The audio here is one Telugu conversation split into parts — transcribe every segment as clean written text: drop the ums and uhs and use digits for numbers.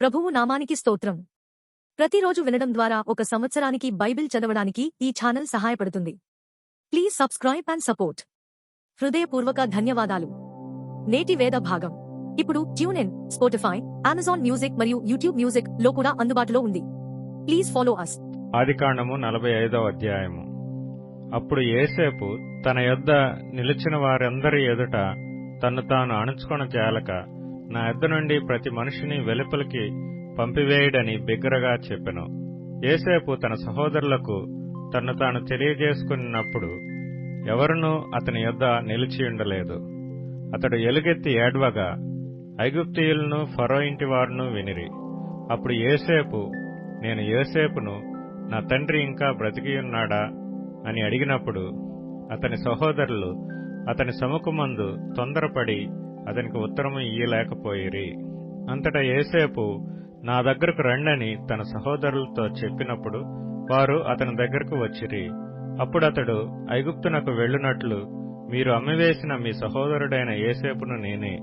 ప్రభువు నామానికి స్తోత్రం. ప్రతిరోజు వినడం ద్వారా ఒక సంవత్సరానికి బైబిల్ చదవడానికి ఈ ఛానల్ సహాయపడుతుంది. Please subscribe and support. హృదయపూర్వక ధన్యవాదాలు. నేటి వేద భాగం ఇప్పుడు tune in, Spotify, Amazon music మరియు యూట్యూబ్ మ్యూజిక్ లో కూడా అందుబాటులో ఉంది. Please follow us. ఆదికాండము 45వ అధ్యాయము. అప్పుడు యోసేపు తన యొద్ద నిలిచిన వారందరి ఎదుట తన్ను తాను అణుచుకొన జాలక, నా యొద్ద నుండి ప్రతి మనిషిని వెలుపలికి పంపివేయుడని బిగ్గరగా చెప్పెను. యోసేపు తన సహోదరులకు తన్ను తాను తెలియజేసుకున్నప్పుడు ఎవరునూ అతని యొద్ద నిలిచియుండలేదు. అతడు ఎలుగెత్తి ఏడ్వగా ఐగుప్తీయులను ఫరో ఇంటి వారును వినిరి. అప్పుడు యోసేపు, నేను యోసేపును, నా తండ్రి ఇంకా బ్రతికియున్నాడా అని అడిగినప్పుడు అతని సహోదరులు అతని సముఖమందు తొందరపడి అతనికి ఉత్తరము ఇయ్యలేకపోయిరి. అంతటా యోసేపు, నా దగ్గరకు రండని తన సహోదరులతో చెప్పినప్పుడు వారు అతని దగ్గరకు వచ్చిరి. అప్పుడతడు ఐగుప్తునకు వెళ్ళునట్లు మీరు అమ్మివేసిన మీ సహోదరుడైన యోసేపును నేనే.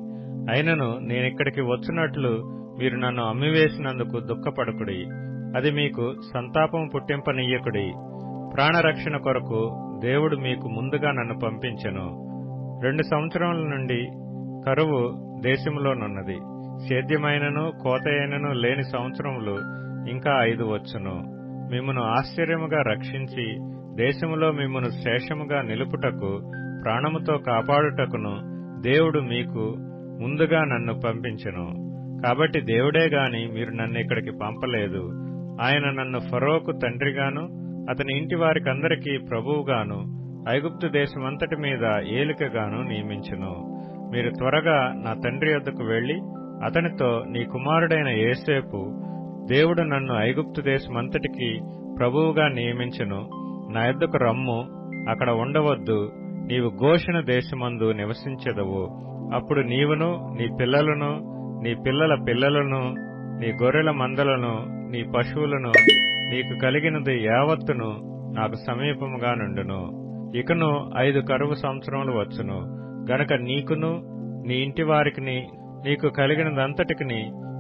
అయినను నేనిక్కడికి వచ్చునట్లు మీరు నన్ను అమ్మివేసినందుకు దుఃఖపడకుడి. అది మీకు సంతాపం పుట్టింపనీయకుడి. ప్రాణరక్షణ కొరకు దేవుడు మీకు ముందుగా నన్ను పంపించెను. 2 సంవత్సరముల నుండి కరువు దేశంలోనున్నది. సేద్యమైనను కోతయైనను లేని సంవత్సరములు ఇంకా 5 వచ్చును. మిమ్మును ఆశ్చర్యముగా రక్షించి దేశములో మిమ్మును శేషముగా నిలుపుటకు ప్రాణముతో కాపాడుటకును దేవుడు మీకు ముందుగా నన్ను పంపించెను. కాబట్టి దేవుడే గాని మీరు నన్ను ఇక్కడికి పంపలేదు. ఆయన నన్ను ఫరోకు తండ్రిగాను అతని ఇంటి వారికందరికీ ప్రభువుగాను ఐగుప్తు దేశమంతటి మీద ఏలికగాను నియమించెను. మీరు త్వరగా నా తండ్రి యొద్దకు వెళ్లి అతనితో, నీ కుమారుడైన యోసేపు దేవుడు నన్ను ఐగుప్తు దేశమంతటికి ప్రభువుగా నియమించెను, నా యొద్దకు రమ్ము, అక్కడ ఉండవద్దు, నీవు గోషెను దేశమందు నివసించెదవు. అప్పుడు నీవును నీ పిల్లలను నీ పిల్లల పిల్లలను నీ గొర్రెల మందలను నీ పశువులను నీకు కలిగినది యావత్తును నాకు సమీపముగా నుండును. ఇకను 5 కరువు సంవత్సరములు వచ్చును గనక నీకును నీ ఇంటి వారికిని నీకు కలిగినదంతటికిని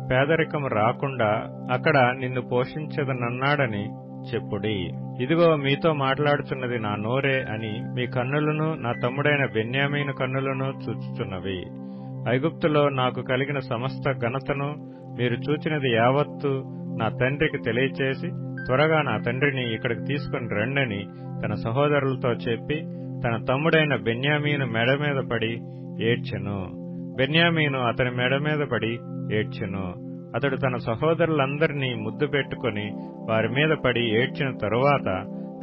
పేదరికము రాకుండా అక్కడ నిన్ను పోషించదనన్నాడని చెప్పుడి. ఇదిగో మీతో మాట్లాడుచున్నది నా నోరే అని మీ కన్నులను నా తమ్ముడైన బెన్యామీను కన్నులను చూచుచున్నవి. ఐగుప్తులో నాకు కలిగిన సమస్త ఘనతను మీరు చూచినది యావత్తు నా తండ్రికి తెలియచేసి త్వరగా నా తండ్రిని ఇక్కడికి తీసుకుని రండని తన సహోదరులతో చెప్పి తన తమ్ముడైన బెన్యామీను మెడ మీద పడి ఏడ్చెను. బెన్యామీను అతని మెడ మీద పడి ఏడ్చెను. అతడు తన సహోదరులందరినీ ముద్దు పెట్టుకుని వారి మీద పడి ఏడ్చిన తరువాత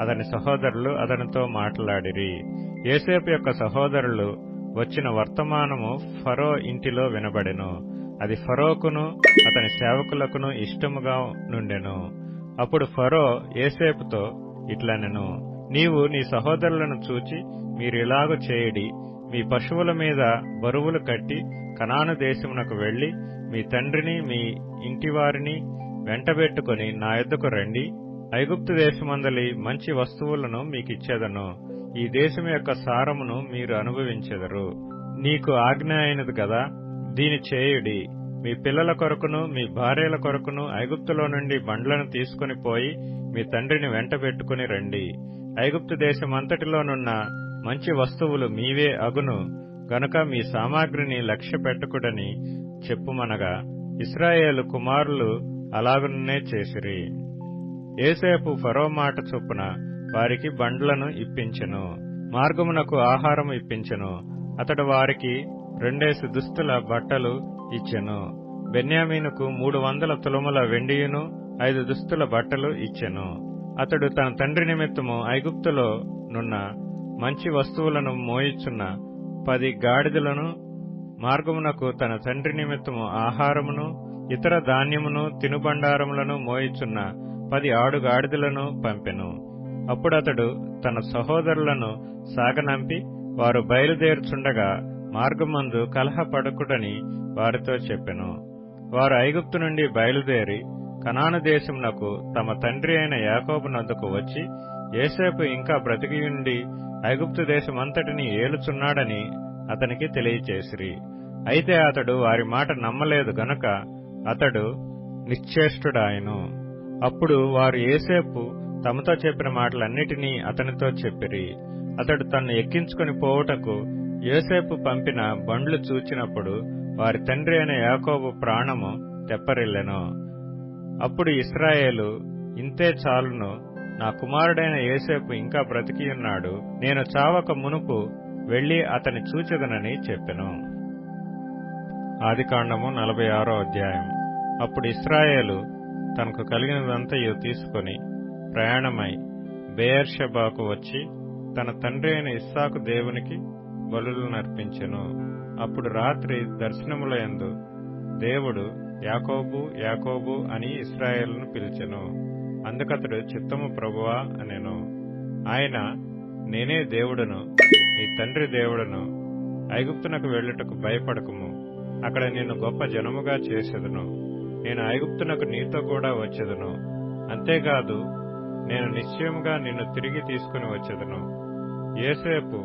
అతని సహోదరులు అతనితో మాట్లాడిరి. యోసేపు యొక్క సహోదరులు వచ్చిన వర్తమానము ఫరో ఇంటిలో వినబడెను. అది ఫరోకును అతని సేవకులకును ఇష్టముగా నుండెను. అప్పుడు ఫరో యోసేపుతో ఇట్లనెను, నీవు నీ సహోదరులను చూచి మీరిలాగు చేయుడి, మీ పశువుల మీద బరువులు కట్టి కనాను దేశమునకు వెళ్లి మీ తండ్రిని మీ ఇంటివారిని వెంటబెట్టుకుని నా యొద్దకు రండి. ఐగుప్తు దేశమందలి మంచి వస్తువులను మీకిచ్చేదను. ఈ దేశం యొక్క సారమును మీరు అనుభవించెదరు. నీకు ఆజ్ఞ అయినది కదా, దీని చేయుడి. మీ పిల్లల కొరకును మీ భార్యల కొరకును ఐగుప్తులో నుండి బండ్లను తీసుకుని పోయి మీ తండ్రిని వెంటబెట్టుకుని రండి. ఐగుప్తు దేశమంతటిలోనున్న మంచి వస్తువులు మీవే అగును గనుక మీ సామాగ్రిని లక్ష్య పెట్టకుడని చెప్పుమనగా ఇశ్రాయేలు కుమారులు అలాగునే చేసిరి. యోసేపు ఫరో మాట చొప్పున వారికి బండ్లను ఇప్పించెను, మార్గమునకు ఆహారము ఇప్పించెను. అతడు వారికి 2 దుస్తుల బట్టలు ఇచ్చెను. బెన్యామీనుకు 300 తులముల వెండియును 5 దుస్తుల బట్టలు ఇచ్చెను. అతడు తన తండ్రి నిమిత్తము ఐగుప్తులో నున్న మంచి వస్తువులను మోయిచున్న 10 గాడిదలను, మార్గమునకు తన తండ్రి నిమిత్తము ఆహారమును ఇతర ధాన్యమును తినుబండారములను మోయిచున్న 10 ఆడుగాడిదలను పంపెను. అప్పుడతడు తన సహోదరులను సాగనంపి వారు బయలుదేరుచుండగా మార్గమందు కలహపడకుడని వారితో చెప్పెను. వారు ఐగుప్తు నుండి బయలుదేరి కనాను దేశమునకు తమ తండ్రి అయిన యాకోబు నద్దకు వచ్చి యోసేపు ఇంకా బ్రతికియుండి ఐగుప్తు దేశమంతటిని ఏలుచున్నాడని అతనికి తెలియచేసిరి. అయితే అతడు వారి మాట నమ్మలేదు గనుక అతడు, నిశ్చేష్టుడాయెను. అప్పుడు వారు యోసేపు తమతో చెప్పిన మాటలన్నిటినీ అతనితో చెప్పిరి. అతడు తన్ను ఎక్కించుకుని పోవుటకు యోసేపు పంపిన బండ్లు చూచినప్పుడు వారి తండ్రి అయిన యాకోబు ప్రాణము తెప్పరిల్లెను. అప్పుడు ఇశ్రాయేలు, ఇంతే చాలును, నా కుమారుడైన యోసేపు ఇంకా బ్రతికియున్నాడు, నేను చావక మునుపు వెళ్లి అతని చూచెదనని చెప్పెను. ఆదికాండము 46వ అధ్యాయం. అప్పుడు ఇశ్రాయేలు తనకు కలిగినదంతయు తీసుకుని ప్రయాణమై బెయేర్షెబాకు వచ్చి తన తండ్రి అయిన ఇస్సాకు దేవునికి బలులనర్పించెను. అప్పుడు రాత్రి దర్శనములయందు దేవుడు యాకోబు యాకోబు అని ఇశ్రాయేలును పిలిచెను. అందుకతడు చిత్తము ప్రభువా అనెను. ఆయన, నేనే దేవుడను, నీ తండ్రి దేవుడను. ఐగుప్తునకు వెళ్ళుటకు భయపడకుము, అక్కడ నిన్ను గొప్ప జనముగా చేసెదను. నేను ఐగుప్తునకు నీతో కూడా వచ్చెదను. అంతేకాదు, నేను నిశ్చయముగా నిన్ను తిరిగి తీసుకుని వచ్చెదను. యోసేపు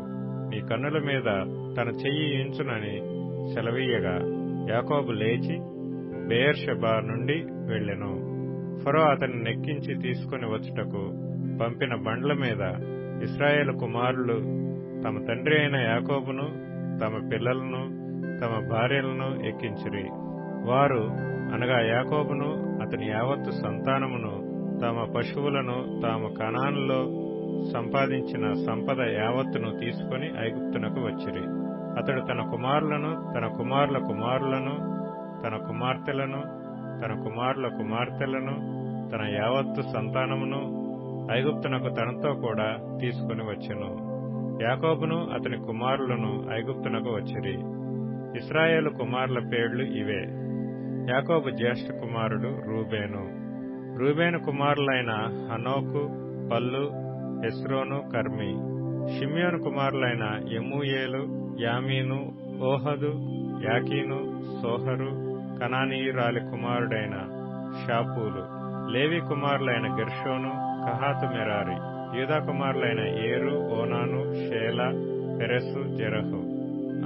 నీ కన్నుల మీద తన చెయ్యి ఉంచునని సెలవీయగా యాకోబు లేచి బెయేర్షెబా నుండి వెళ్ళెను. ఫరో అతన్ని నెక్కించి తీసుకుని వచ్చుటకు పంపిన బండ్ల మీద ఇశ్రాయేలు కుమారులు తమ తండ్రి అయిన యాకోబును, తమ పిల్లలను, తమ భార్యలను ఎక్కించిరి. వారు అనగా యాకోబును అతని యావత్తు సంతానమును, తమ పశువులను, తాము కనానులో సంపాదించిన సంపద యావత్తును తీసుకుని ఐగుప్తునకు వచ్చిరి. అతడు తన కుమారులను, తన కుమారుల కుమారులను, తన కుమార్తెలను, తన కుమారుల కుమార్తెలను, తన యావత్తు సంతానమును ఐగుప్తునకు తనతో కూడా తీసుకుని వచ్చెను. యాకోబును అతని కుమారులను ఐగుప్తునకు వచ్చిరి. ఇశ్రాయేలు కుమారుల పేర్లు ఇవే. యాకోబు జ్యేష్ఠ కుమారుడు రూబేను. రూబేను కుమారులైన హనోకు, పల్లు, హెస్రోను, కర్మి. షిమ్యోను కుమారులైన యెమూయేలు, యామీను, ఓహదు, యాకీను, సోహరు, కనానీయురాలి కుమారుడైన షాపూలు. లేవి కుమారులైన గెర్షోను, కహాతు, మెరారి. యూదా కుమారులైన ఏరు, ఓనాను, షేలా, పెరెసు, జెరహు.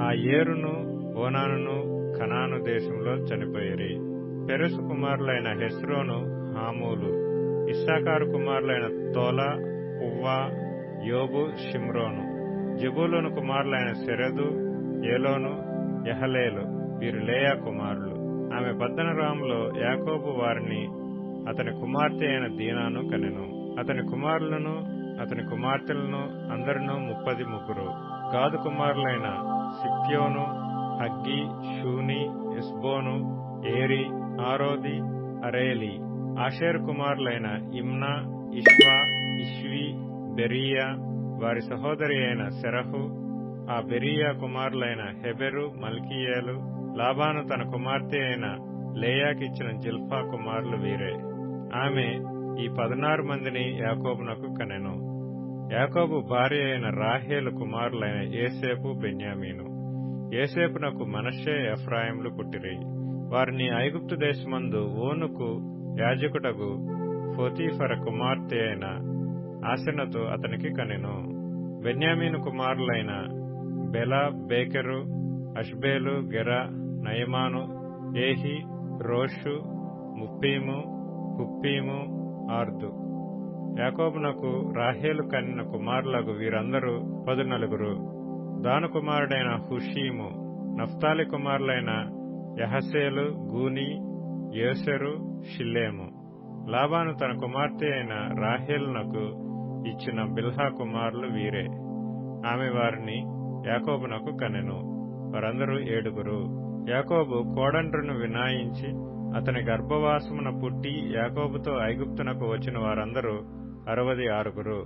ఆ ఏరును ఓనానును కనాను దేశంలో చనిపోయిరి. పెరెసు కుమారులైన హెస్రోను, హామూలు. ఇస్సాకారు కుమారులైన తోలా, పువ్వా, యోబు, షిమ్రోను. జెబూలూను కుమారులైన సెరెదు, ఏలోను, యహలేలు. వీరు లేయా కుమారులు. ఆమె పద్దనరాములో యాకోబు వారిని అతని కుమార్తె అయిన దీనాను కనెను. అతని కుమారులను, అతని కుమార్తెలను అందరినూ 33. గాదు కుమారులైన సిప్యోను, హగ్గీ, షూని, Ezbon, Eri, Arodi, Areli. Asher కుమారులైన ఇమ్నా, ఇష్వా, ఇష్వి, బెరీయా. వారి సహోదరి అయిన సెరహు. ఆ బెరీయా కుమారులైన హెబెరు, మల్కీయేలు. లాబాను తన కుమార్తె అయిన లేయాకిచ్చిన జిల్పా కుమారులు వీరే. ఆమె ఈ 16 మందిని యాకోబునకు కనెను. యాకోబు భార్య అయిన రాహేలు కుమారులైన యోసేపు, బెన్యామీను. యోసేపునకు మనష్షే, ఎఫ్రాయిములు పుట్టిరి. వారిని ఐగుప్తు దేశమందు ఓనుకు యాజకుడగు పోతీఫర కుమార్తె అయిన ఆసెనతు అతనికి కనెను. బెన్యామీను కుమారులైన బెలా, బేకెరు, అష్బేలు, గెరా, నయమాను, ఏహి, రోషు, ముప్పీము, హుప్పీము, ఆర్దు. యాకోబునకు రాహేలు కనిన కుమారులకు వీరందరూ 14. దాను కుమారుడైన హుషీము. నఫ్తాలి కుమారులైన యహసేలు, గూని, యోసెరు, షిల్లేము. లాబాను తన కుమార్తె అయిన రాహేలునకు ఇచ్చిన బిల్హా కుమారులు వీరే. ఆమె వారిని యాకోబునకు కనెను. వారందరూ 7. యాకోబు కోడండ్రును వినాయించి అతని గర్భవాసమున పుట్టి యాకోబుతో ఐగుప్తునకు వచ్చిన వారందరూ 66.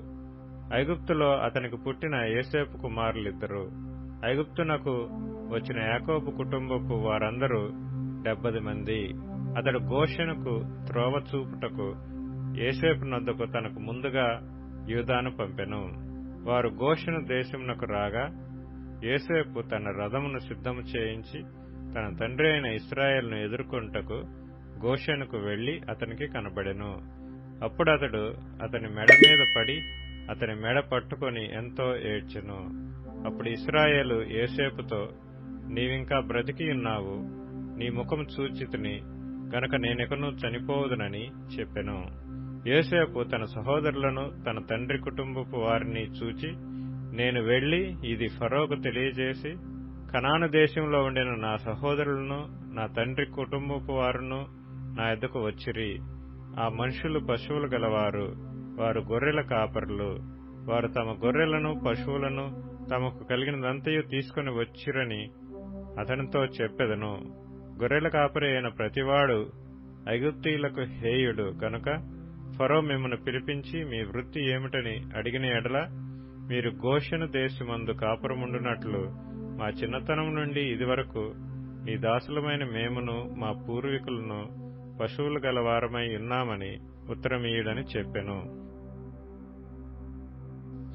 ఐగుప్తులో అతనికి పుట్టిన యోసేపు కుమారులిద్దరు. ఐగుప్తునకు వచ్చిన యాకోబు కుటుంబపు వారందరూ 70 మంది. అతడు గోషెనుకు త్రోవ చూపుటకు యోసేపు నొద్దకు తనకు ముందుగా యూదాను పంపెను. వారు గోషెను దేశమునకు రాగా యోసేపు తన రథమును సిద్ధము చేయించి తన తండ్రి అయిన ఇశ్రాయేలును ఎదుర్కొంటకు గోషెనుకు వెళ్లి అతనికి కనబడెను. అప్పుడు అతడు అతని మెడ మీద పడి అతని మెడ పట్టుకొని ఎంతో ఏడ్చెను. అప్పుడు ఇశ్రాయేలు యోసేపుతో, నీవింకా బ్రతికి ఉన్నావు, నీ ముఖం చూచితిని, గనక నేనెకను చనిపోవదునని చెప్పెను. యోసేపు తన సహోదరులను తన తండ్రి కుటుంబపు వారిని చూచి, నేను వెళ్లి ఇది ఫరోకు తెలియజేసి, కనాను దేశంలో ఉండిన నా సహోదరులను నా తండ్రి కుటుంబపు వారును నా యొద్దకు వచ్చిరి. ఆ మనుషులు పశువులు గలవారు, వారు గొర్రెల కాపరులు. వారు తమ గొర్రెలను పశువులను తమకు కలిగినదంతయు తీసుకుని వచ్చిరని అతనితో చెప్పెదను. గొర్రెల కాపరి అయిన ప్రతివాడు ఐగుప్తీయులకు హేయుడు గనుక ఫరో మిమ్మల్ని పిలిపించి మీ వృత్తి ఏమిటని అడిగిన ఎడల, మీరు గోషెను దేశమందు కాపురముండునట్లు మా చిన్నతనం నుండి ఇదివరకు నీ దాసులమైన మేమును మా పూర్వీకులను పశువులు గలవారమై ఉన్నామని ఉత్తరమీయుడని చెప్పెను.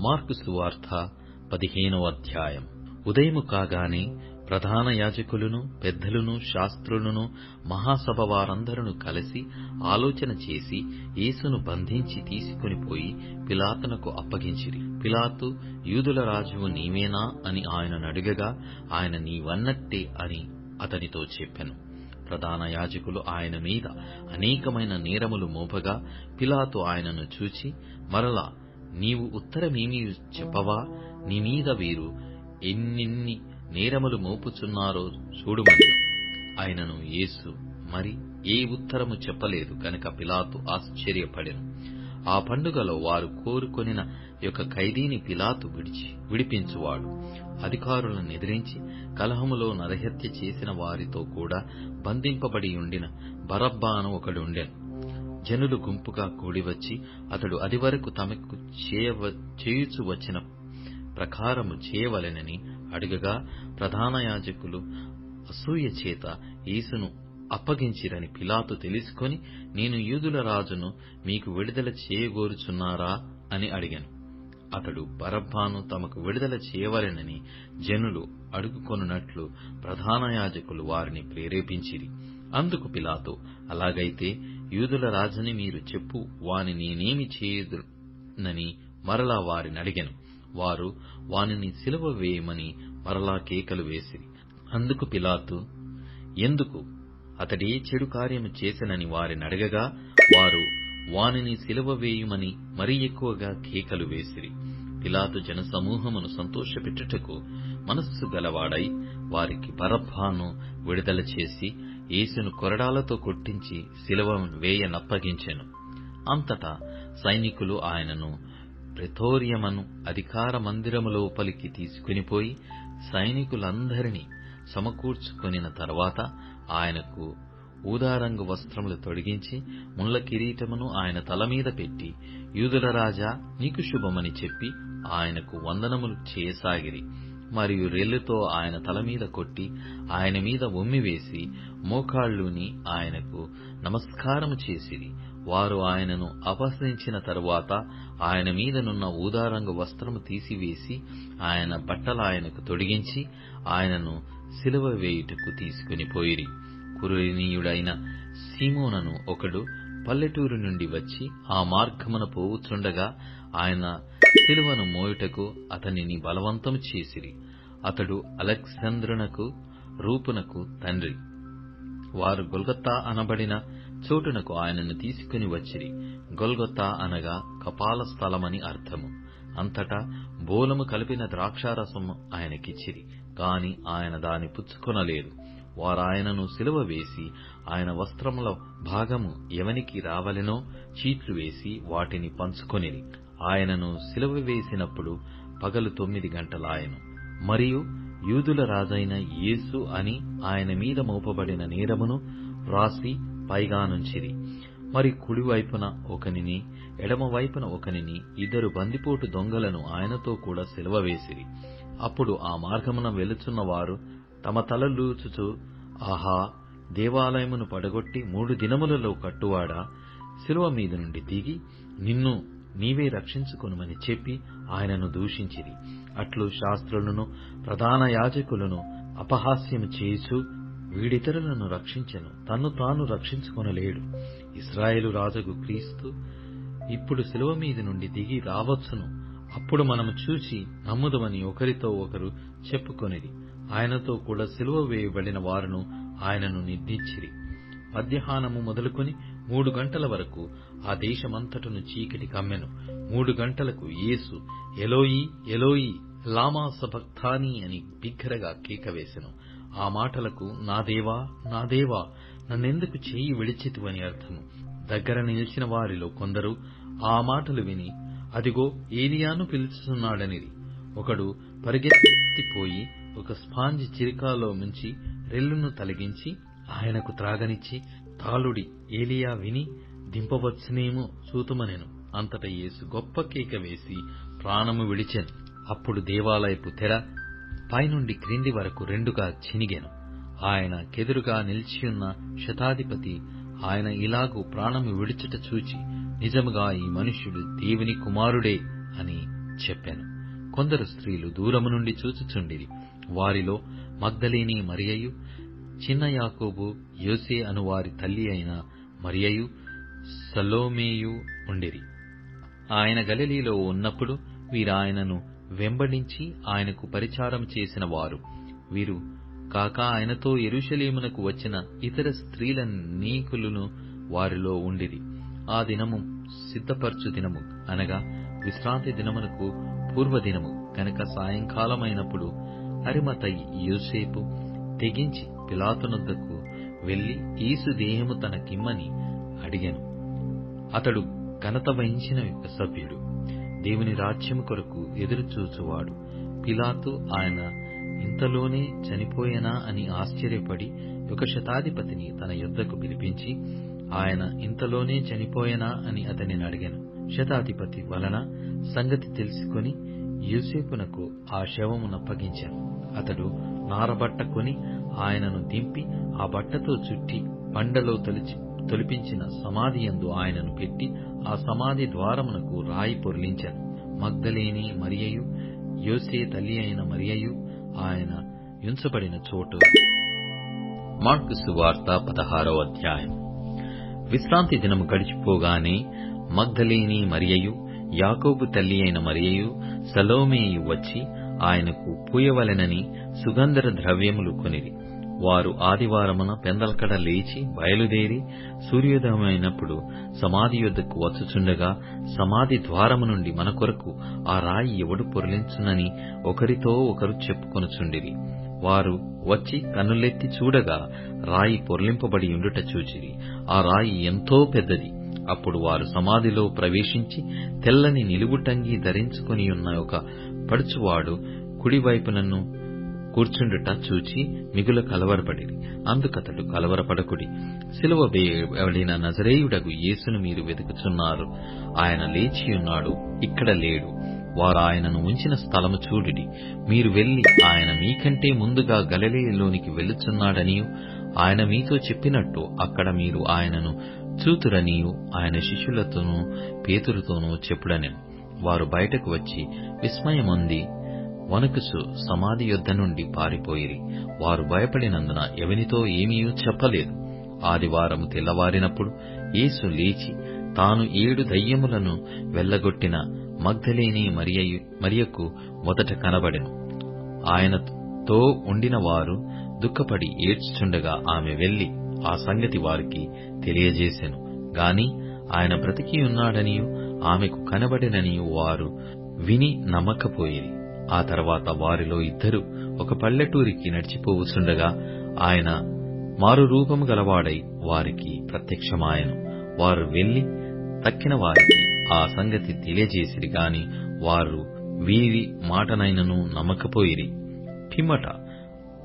మార్కు సువార్త 15వ అధ్యాయం. ఉదయము కాగానే ప్రధాన యాజకులను, పెద్దలను, శాస్త్రులను, మహాసభ వారందరూ కలిసి ఆలోచన చేసి యేసును బంధించి తీసుకునిపోయి పిలాతునకు అప్పగించిరి. పిలాతు, యూదుల రాజువు నీవేనా అని ఆయనను అడగగా, ఆయన నీవన్నట్టే అని అతనితో చెప్పెను. ప్రధాన యాజకులు ఆయన మీద అనేకమైన నేరములు మోపగా, పిలాతు ఆయనను చూచి, మరలా నీవు ఉత్తరమేమీ చెప్పవా? నీ మీద వీరు ఎన్నెన్ని నేరములు మోపుచున్నారో చూడుమని. ఆయనను యేసు మరి ఏ ఉత్తరము చెప్పలేదు కనుక పిలాతు ఆశ్చర్యపడెను. ఆ పండుగలో వారు కోరుకొనిన యొక్క ఖైదీని పిలాతు విడిపించువాడు. అధికారులను ఎదిరించి కలహములో నరహత్య చేసిన వారితో కూడా బంధింపబడి ఉండిన బరబ్బా ఒకడుండెను. జనులు గుంపుగా కూడివచ్చి అతడు అదివరకు తమకు చేయుచు వచ్చిన ప్రకారము చేయవలెనని అడుగగా, ప్రధాన యాజకులు అసూయ చేత యేసును అప్పగించిరని పిలాతు తెలుసుకొని, నేను యూదుల రాజును మీకు విడుదల చేయగోరుచున్నారా అని అడిగాను. అతడు బరబ్బాను తమకు విడుదల చేయవలెనని జనులు అడుగుకొనున్నట్లు ప్రధాన యాజకులు వారిని ప్రేరేపించిరి. అందుకు పిలాతు, అలాగైతే యూదుల రాజుని మీరు చెప్పు, వాని నేనేమి చేయుదునని మరలా వారిని అడిగాను. వారు వానిని సిలువ వేయమని మరలా కేకలు వేసిరి. అందుకు పిలాతు, ఎందుకు అతడే చెడు కార్యము చేసెనని వారిని అడగగా, వారు వానిని సిలువ వేయుమని మరీ ఎక్కువగా కేకలు వేసిరి. పిలాతు జనసమూహమును సంతోషపెట్టుటకు మనస్సు గలవాడై వారికి బరబ్బాను విడుదల చేసి యేసును కొరడాలతో కొట్టించి సిలువ వేయనప్పగించెను. అంతటా సైనికులు ఆయనను ప్రెతోరియమను అధికార మందిరము లోపలికి తీసుకునిపోయి సైనికులందరినీ సమకూర్చుకొనిన తరువాత ఆయనకు ఊదారంగు వస్త్రములు తొడిగించి ముళ్ళ కిరీటమును ఆయన తలమీద పెట్టి, యూదుల రాజా నీకు శుభమని చెప్పి ఆయనకు వందనములు చేయసాగిరి. మరియు రెల్లుతో ఆయన తలమీద కొట్టి ఆయన మీద ఉమ్మివేసి మోకాళ్ళూని ఆయనకు నమస్కారము చేసిరి. వారు ఆయనను అపహసించిన తరువాత ఆయన మీదనున్న ఊదారంగు వస్త్రము తీసివేసి ఆయన బట్టలాయనకు తొడిగించి ఆయనను సిలువ వేయుటకు తీసుకునిపోయిరి. కురేనీయుడైన సీమోనను ఒకడు పల్లెటూరు నుండి వచ్చి ఆ మార్గమున పోవుచుండగా ఆయన సిలువను మోయుటకు అతనిని బలవంతము చేసిరి. అతడు అలెగ్జాంద్రునకు రూపునకు తండ్రి. వారు గొల్గొతా అనబడిన చోటునకు ఆయనను తీసుకుని వచ్చిరి. గొల్గొతా అనగా కపాల స్థలమని అర్థము. అంతటా బోలము కలిపిన ద్రాక్షారసము ఆయనకిచ్చిరి, కాని ఆయన దాని పుచ్చుకొనలేదు. వారాయనను సిలువ వేసి ఆయన వస్త్రముల భాగము ఎవనికి రావలెనో చీట్లు వేసి వాటిని పంచుకొనిరి. ఆయనను సిలువ వేసినప్పుడు పగలు 9 గంటలాయెను. మరియు యూదుల రాజైన యేసు అని ఆయన మీద మోపబడిన నేరమును వ్రాసి పైగానుంచిరి. మరి కుడివైపున ఒకనిని, ఎడమవైపున ఒకనిని, 2 బందిపోటు దొంగలను ఆయనతో కూడా సిలువ వేసిరి. అప్పుడు ఆ మార్గమున వెలుచున్న వారు తమ తలలూచుచు, ఆహా, దేవాలయమును పడగొట్టి 3 దినములలో కట్టువాడా, సిలువ మీద నుండి దిగి నిన్ను నీవే రక్షించుకొనుమని చెప్పి ఆయనను దూషించిరి. అట్లు శాస్త్రులను ప్రధాన యాజకులను అపహాస్యము చేయుచు, వీడితరులను రక్షించెను, తన్ను తాను రక్షించుకొనలేడు. ఇశ్రాయేలు రాజుగు క్రీస్తు ఇప్పుడు సిలువ మీద నుండి దిగి రావచ్చును, అప్పుడు మనము చూచి నమ్ముదమని ఒకరితో ఒకరు చెప్పుకొనిరి. ఆయనతో కూడా సిలువ వేయబడిన వారును ఆయనను నిందించిరి. మధ్యాహ్నము మొదలుకొని 3 గంటల వరకు ఆ దేశమంతటను చీకటి కమ్మెను. 3 గంటలకు యేసు ఎలోయి ఎలోయి లామా సబక్తానీ అని బిగ్గరగా కేకవేసెను. ఆ మాటలకు నా దేవా నా దేవా నన్నెందుకు చేయి విడిచితివని అర్థము. దగ్గర నిలిచిన వారిలో కొందరు ఆ మాటలు విని అదిగో ఏలియాను పిలుచుతున్నాడనిరి. ఒకడు పరిగెత్తిపోయి ఒక స్పాంజి చిరికాలో ముంచి రెల్లును తొలగించి ఆయనకు త్రాగనిచ్చి తాలుడి ఏలియా విని దింపవచ్చునేమో చూతుమనెను. అంతట యేసు గొప్ప కేక వేసి ప్రాణము విడిచెను. అప్పుడు దేవాలయపు తెర పైనుండి క్రింది వరకు రెండుగా చినిగెను. ఆయన కెదురుగా నిలిచియున్న శతాధిపతి ఆయన ఇలాగు ప్రాణము విడుచుట చూచి నిజముగా ఈ మనుష్యుడు దేవుని కుమారుడే అని చెప్పెను. కొందరు స్త్రీలు దూరము నుండి చూచుచుండిరి. వారిలో మగ్దలేని మరియయు, చిన్న యాకోబు, యోసే అను వారి తల్లి అయిన మరియయు, సలోమేయు ఉండిరి. ఆయన గలిలీలో ఉన్నప్పుడు వీరాయనను వెంబడించి ఆయనకు పరిచారం చేసిన వారు. వీరు కాక ఆయనతో యెరూషలేమునకు వచ్చిన ఇతర స్త్రీలనేకులును వారిలో ఉండిరి. ఆ దినము సిద్ధపరచు దినము అనగా విశ్రాంతి దినమునకు పూర్వదినము గనక సాయంకాలమైనప్పుడు అరిమతయి యోసేపు తెగించి పిలాతునొద్దకు వెళ్లి యేసు దేహము తనకిమ్మని అడిగెను. అతడు ఘనత వహించిన యొక్క సభ్యుడు, దేవుని రాజ్యము కొరకు ఎదురుచూచువాడు. పిలాతు ఆయన ఇంతలోనే చనిపోయేనా అని ఆశ్చర్యపడి ఒక శతాధిపతిని తన యొద్దకు పిలిపించి ఆయన ఇంతలోనే చనిపోయేనా అని అతనిని అడిగాను. శతాధిపతి వలన సంగతి తెలుసుకొని యోసేపునకు ఆ శవమునప్పగించాను. అతడు నారబట్ట కొని ఆయనను దింపి ఆ బట్టతో చుట్టి బండలో తొలిపించిన సమాధి యందు ఆయనను పెట్టి ఆ సమాధి ద్వారమునకు రాయి పొర్లించాను. మగ్దలేని మరియయు, యోసే తల్లి అయిన మరియయు ఆయన ఉంచబడిన చోటు. మార్కు సువార్త 16వ అధ్యాయం. విశ్రాంతి దినము గడిచిపోగానే మగ్దలేని మరియయు, యాకోబు తల్లి అయిన మరియయు, సలోమేయు వచ్చి ఆయనకు పూయవలెనని సుగంధర ద్రవ్యములు కొనిరి. వారు ఆదివారమున పెందలకడ లేచి బయలుదేరి సూర్యోదయమైనప్పుడు సమాధి యొద్దకు వచ్చుచుండగా సమాధి ద్వారము నుండి మన కొరకు ఆ రాయి ఎవడు పొర్లించునని ఒకరితో ఒకరు చెప్పుకొనుచుండిరి. వారు వచ్చి కన్నులెత్తి చూడగా రాయి పొర్లింపబడి ఉండుట చూచిరి. ఆ రాయి ఎంతో పెద్దది. అప్పుడు వారు సమాధిలో ప్రవేశించి తెల్లని నిలువుటంగి ధరించుకొనియున్న ఒక పడుచువాడు కుడివైపునను కూర్చుండుట చూచి మిగుల కలవరపడిరి. అందుకతడు కలవరపడకుడి, సిలువ వేయబడిన నజరేయుడగు యేసును మీరు వెతుకుచున్నారు. ఆయన లేచియున్నాడు, ఇక్కడ లేడు. వారు ఆయనను ఉంచిన స్థలము చూడుడి. మీరు వెళ్లి ఆయన మీకంటే ముందుగా గలిలయలోనికి వెళ్ళుచున్నాడనియు ఆయన మీతో చెప్పినట్టు అక్కడ మీరు ఆయనను చూతురనియు ఆయన శిష్యులతోనూ పేతురుతోనూ చెప్పుడనెను. వారు బయటకు వచ్చి విస్మయమొంది వణుకుచు సమాధి యొద్ద నుండి పారిపోయిరి. వారు భయపడినందున ఎవనితో ఏమీ చెప్పలేదు. ఆదివారము తెల్లవారినప్పుడు యేసు లేచి తాను 7 దయ్యములను వెళ్లగొట్టిన మగ్దలేని మరియకు మొదట కనబడెను. ఆయనతో ఉండిన వారు దుఃఖపడి ఏడ్చుచుండగా ఆమె వెళ్లి ఆ సంగతి వారికి తెలియజేసెను. గాని ఆయన బ్రతికియున్నాడనియు ఆమెకు కనబడిననియు వారు విని నమ్మకపోయిరి. ఆ తర్వాత వారిలో 2 ఒక పల్లెటూరికి నడిచిపోవుచుండగా ఆయన మారు రూపము గలవాడై వారికి ప్రత్యక్షమాయెను. వారు వెళ్లి తక్కిన వారికి ఆ సంగతి తెలియజేసిరి గాని వారు వీరి మాటనైనను నమ్మకపోయిరి. పిమ్మట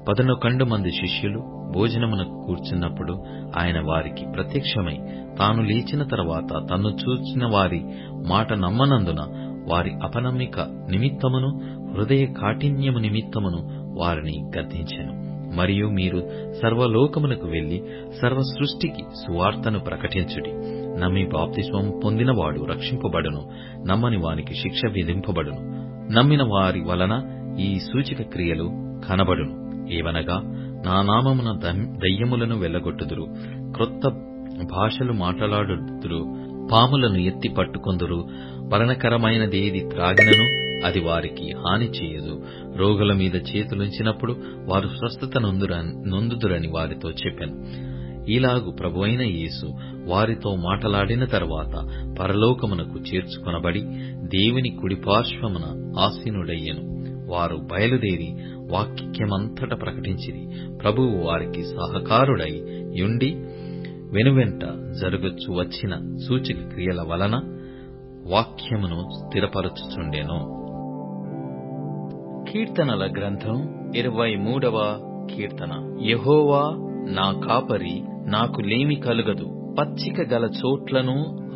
11 మంది శిష్యులు భోజనమునకు కూర్చున్నప్పుడు ఆయన వారికి ప్రత్యక్షమై తాను లేచిన తర్వాత తన్ను చూచిన వారి మాట నమ్మనందున వారి అపనమ్మిక నిమిత్తమును హృదయ కాఠిన్యము నిమిత్తమును వారిని గద్దించెను. మరియు మీరు సర్వలోకమునకు వెళ్లి సర్వ సృష్టికి సువార్తను ప్రకటించుడి. నమ్మి బాప్తిస్మము పొందినవాడు రక్షింపబడును, నమ్మని వానికి శిక్ష విధింపబడును. నమ్మిన వారి వలన ఈ సూచక క్రియలు కనబడును. ఏవనగా నా నామమున దయ్యములను వెళ్లగొట్టుదురు, క్రొత్త భాషలు మాట్లాడుదురు, పాములను ఎత్తి పట్టుకొందురు, మరణకరమైనదేది త్రాగినను అది వారికి హాని చేయదు. రోగుల మీద చేతులుంచినప్పుడు వారు స్వస్థత నొందుదురని వారితో చెప్పాను. ఇలాగు ప్రభువైన యేసు వారితో మాటలాడిన తరువాత పరలోకమునకు చేర్చుకొనబడి దేవుని కుడిపార్శ్వమున ఆసీనుడయ్యెను. వారు బయలుదేరి వాక్యమంతట ప్రకటించిరి. ప్రభువు వారికి సహకారుడై యుండి వెనువెంట జరగచ్చు వచ్చిన సూచక క్రియల వలన వాక్యమును స్థిరపరచుచుండెను. కీర్తనల గ్రంథం 23వ కీర్తన. యెహోవా నా కాపరి, నాకు లేమి కలుగదు. పచ్చిక గల చోట్లను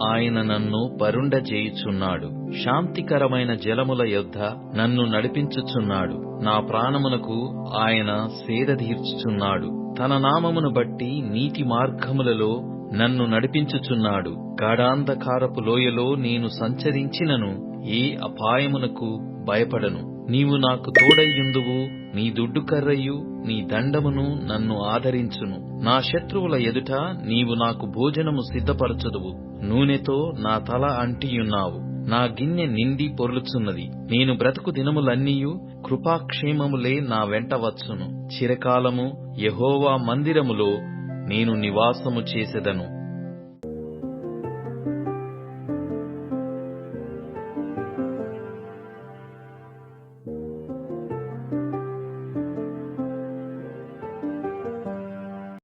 ఆయన నన్ను పరుండజేయుచున్నాడు. శాంతికరమైన జలముల యొద్ద నన్ను నడిపించుచున్నాడు. నా ప్రాణమునకు ఆయన సేదదీర్చుచున్నాడు. తన నామమును బట్టి నీతి మార్గములలో నన్ను నడిపించుచున్నాడు. గాఢాంధకారపు లోయలో నేను సంచరించినను ఏ అపాయమునకు భయపడను. నీవు నాకు తోడైయుందువు. నీ దుడ్డుకర్రయు నీ దండమును నన్ను ఆదరించును. నా శత్రువుల ఎదుట నీవు నాకు భోజనము సిద్ధపరచుదువు. నూనెతో నా తల అంటియున్నావు. నా గిన్నె నిండి పొర్లుచున్నది. నేను బ్రతుకు దినములన్నీయు కృపాక్షేమములే నా వెంట వచ్చును. చిరకాలము యెహోవా మందిరములో నేను నివాసము చేసెదను.